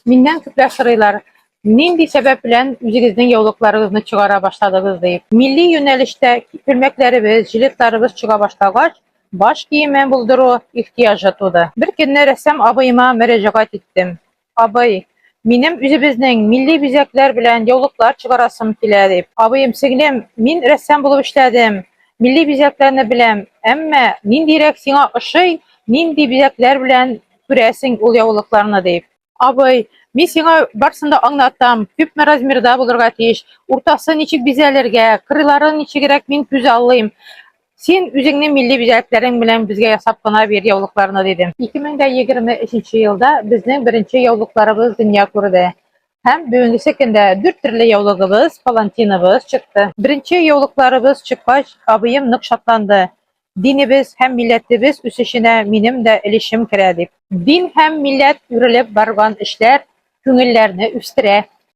Mindan köplər soraylar. Nindi sebep bilen üzünüzün yoluklarınızı çıkara başladınız deyip. Milli yönelişte külmeklerimiz, jiletlarımız çıka başlagaç, baş giyimen bulduru ihtiyacı tudu. Bir günde ressam abayıma müracaat ettim. Abay, benim üzümüzün milli bizekler bilen yoluklar çıkarasım kile deyip. Abayım signем, min ressam bulup işledim. Milli bizeklerini bilem, emme nindirek sina ışıy, nindi bizekler bilen küresin ul yoluklarını deyip. Abay, men sana barsında anlatsam, köp razmerda bulurga tiyiş. Urtası niçik bizelerge, kırıları niçigirek men küz allayım. Sen üzüңнең milli bizeklerin bilen bizge yasap kına bir yavluklarını dedim. 2023 yılda bizning birinchi yavluklarımız dünya kurdu. Hem bugünkü günde 4 türlü yavlugımız, palantinimiz çıktı. Birinchi yavluklarımız çıkkaç, abıyım nık şatlandı. Dinimiz hem milletimiz üsüşüne minim de ilişim kiredi. Din hem millet ürülüp bargan işler, küngüllerini üstüre.